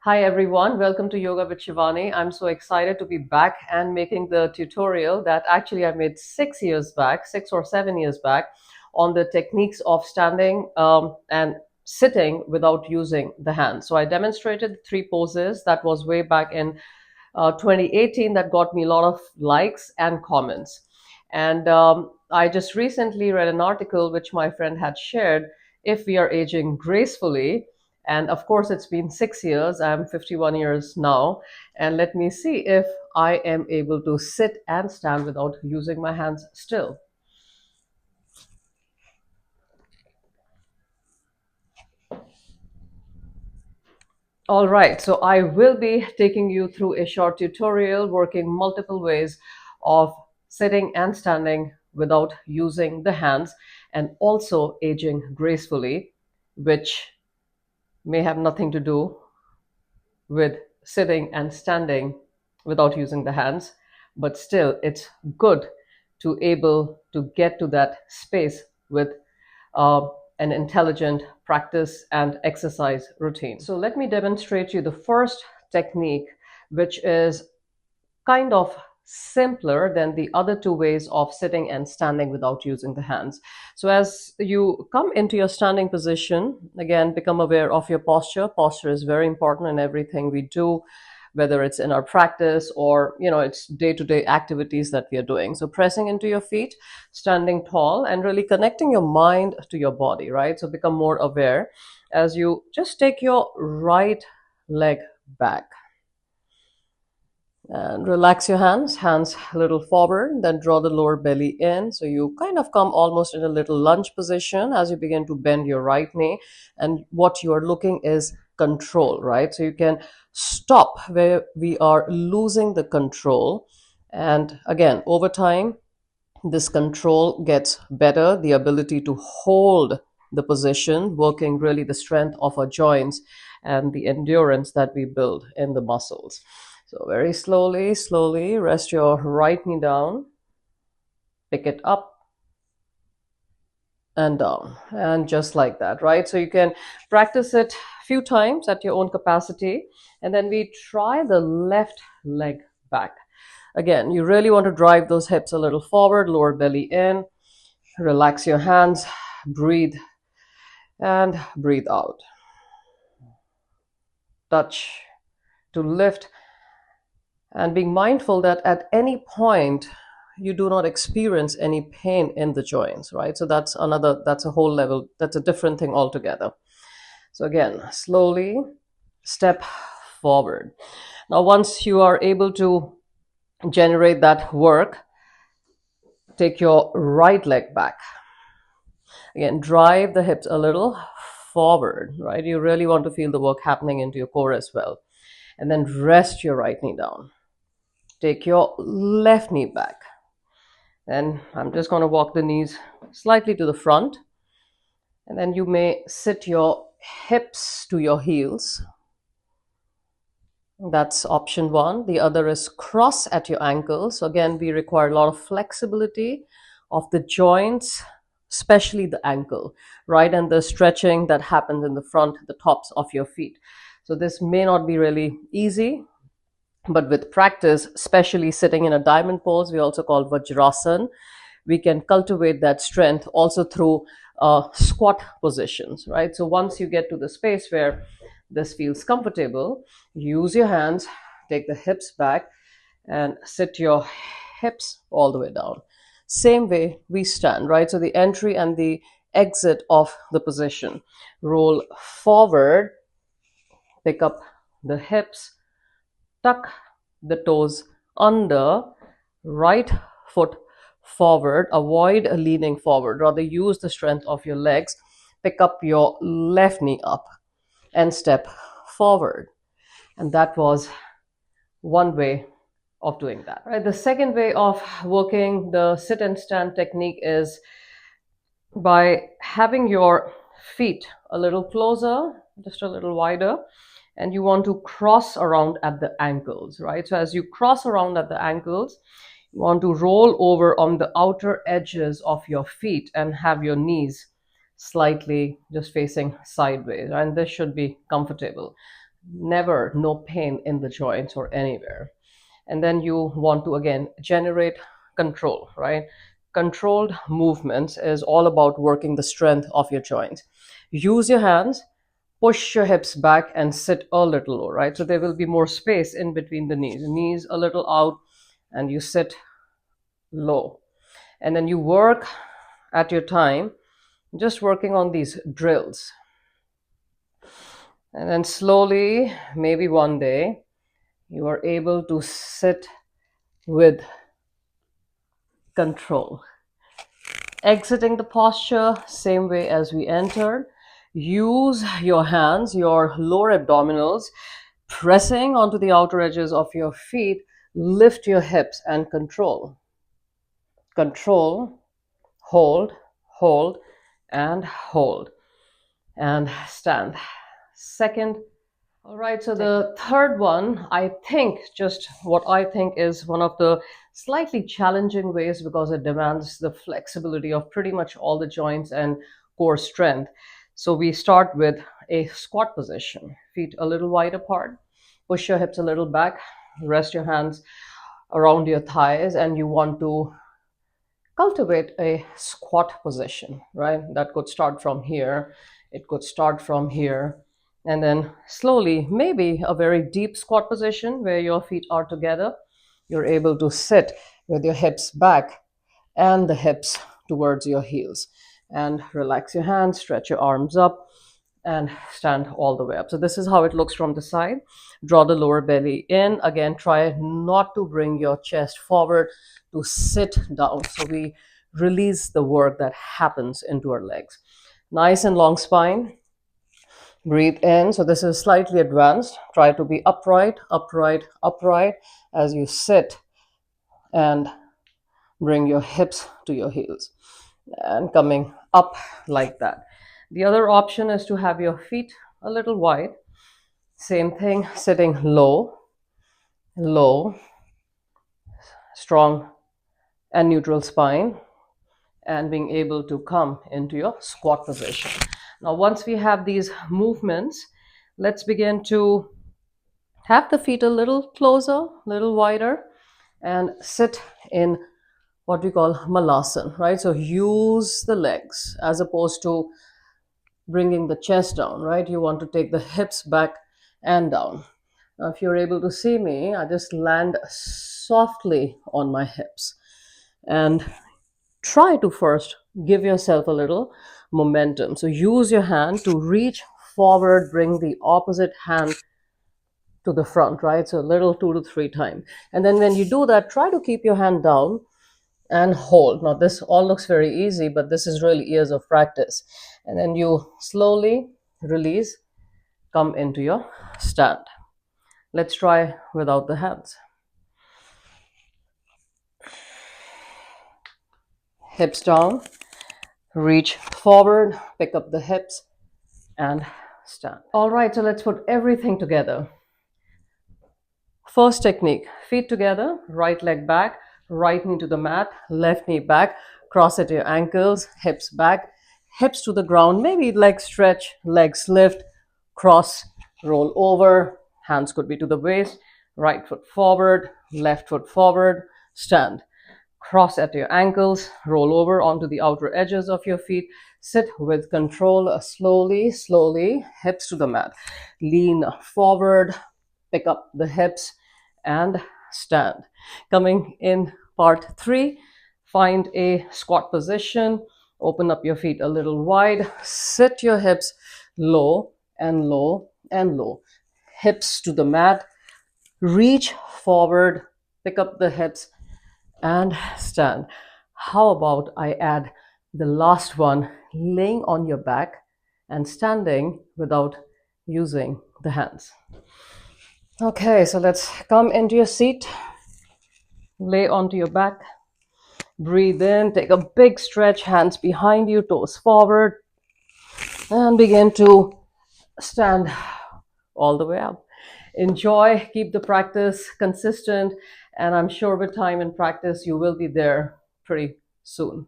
Hi everyone, welcome to Yoga with Shivani. I'm so excited to be back and making the tutorial that actually I made 6 years back, 6 or 7 years back, on the techniques of standing and sitting without using the hands. So I demonstrated three poses. That was way back in 2018. That got me a lot of likes and comments. And I just recently read an article which my friend had shared. If we are aging gracefully, and of course, it's been 6 years. I'm 51 years now. And let me see if I am able to sit and stand without using my hands still. All right, so I will be taking you through a short tutorial working multiple ways of sitting and standing without using the hands and also aging gracefully, which may have nothing to do with sitting and standing without using the hands, but still it's good to able to get to that space with uh, an intelligent practice and exercise routine. So let me demonstrate you the first technique, which is kind of simpler than the other two ways of sitting and standing without using the hands. So as you come into your standing position, again, become aware of your posture. Posture is very important in everything we do, whether it's in our practice or, it's day-to-day activities that we are doing. So pressing into your feet, standing tall, and really connecting your mind to your body, right? So become more aware as you just take your right leg back and relax your hands a little forward, then draw the lower belly in. So you kind of come almost in a little lunge position as you begin to bend your right knee. And what you are looking is control, right? So you can stop where we are losing the control. And again, over time, this control gets better, the ability to hold the position, working really the strength of our joints and the endurance that we build in the muscles. So very slowly, slowly rest your right knee down, pick it up and down, and just like that, right? So you can practice it a few times at your own capacity. And then we try the left leg back. Again, you really want to drive those hips a little forward, lower belly in, relax your hands, breathe and breathe out. Touch to lift, and being mindful that at any point you do not experience any pain in the joints, right? So that's a whole level, that's a different thing altogether. So again, slowly step forward. Now, once you are able to generate that work, take your right leg back. Again, drive the hips a little forward, right? You really want to feel the work happening into your core as well. And then rest your right knee down. Take your left knee back. And I'm just going to walk the knees slightly to the front. And then you may sit your hips to your heels. That's option one. The other is cross at your ankles. So again, we require a lot of flexibility of the joints, especially the ankle, right? And the stretching that happens in the front, the tops of your feet. So this may not be really easy, but with practice, especially sitting in a diamond pose, we also call Vajrasan, we can cultivate that strength also through squat positions, right? So once you get to the space where this feels comfortable, use your hands, take the hips back, and sit your hips all the way down. Same way we stand, right? So the entry and the exit of the position. Roll forward, pick up the hips, tuck the toes under, right foot forward, avoid leaning forward, rather use the strength of your legs, pick up your left knee up and step forward. And that was one way of doing that, right? The second way of working the sit and stand technique is by having your feet a little closer, just a little wider, and you want to cross around at the ankles, right? So as you cross around at the ankles, you want to roll over on the outer edges of your feet and have your knees slightly just facing sideways, and this should be comfortable. Never no pain in the joints or anywhere. And then you want to again generate control, right? Controlled movements is all about working the strength of your joints. Use your hands, push your hips back and sit a little low, right? So there will be more space in between the knees a little out, and you sit low. And then you work at your time, just working on these drills. And then slowly, maybe one day, you are able to sit with control. Exiting the posture, same way as we entered. Use your hands, your lower abdominals, pressing onto the outer edges of your feet. Lift your hips and control. Control, hold, hold, and hold. And stand. Second. All right, so the third one, I think, just what I think is one of the slightly challenging ways because it demands the flexibility of pretty much all the joints and core strength. So we start with a squat position, feet a little wide apart, push your hips a little back, rest your hands around your thighs, and you want to cultivate a squat position, right? That could start from here, it could start from here, and then slowly, maybe a very deep squat position where your feet are together. You're able to sit with your hips back and the hips towards your heels, and relax your hands, stretch your arms up, and stand all the way up. So this is how it looks from the side. Draw the lower belly in. Again, try not to bring your chest forward, to sit down. So we release the work that happens into our legs. Nice and long spine. Breathe in. So this is slightly advanced. Try to be upright, upright, upright as you sit, and bring your hips to your heels and coming up like that. The other option is to have your feet a little wide. Same thing, sitting low, low, strong and neutral spine, and being able to come into your squat position. Now, once we have these movements, let's begin to have the feet a little closer, a little wider, and sit in what we call malasana, right? So use the legs as opposed to bringing the chest down, right? You want to take the hips back and down. Now, if you're able to see me, I just land softly on my hips and try to first give yourself a little momentum. So use your hand to reach forward, bring the opposite hand to the front, right? So a little 2 to 3 times. And then when you do that, try to keep your hand down and hold. Now, this all looks very easy, but this is really years of practice. And then you slowly release, come into your stand. Let's try without the hands. Hips down, reach forward, pick up the hips, and stand. All right, so let's put everything together. First technique, feet together, right leg back, right knee to the mat, left knee back, cross at your ankles, hips back, hips to the ground, maybe leg stretch, legs lift, cross, roll over, hands could be to the waist, right foot forward, left foot forward, stand. Cross at your ankles, roll over onto the outer edges of your feet, sit with control, slowly, slowly, hips to the mat. Lean forward, pick up the hips, and stand. Coming in part 3, find a squat position, open up your feet a little wide, sit your hips low and low and low. Hips to the mat, reach forward, pick up the hips, and stand. How about I add the last one, laying on your back and standing without using the hands. Okay, so let's come into your seat, lay onto your back, breathe in, take a big stretch, hands behind you, toes forward, and begin to stand all the way up. Enjoy, keep the practice consistent, and I'm sure with time and practice you will be there pretty soon.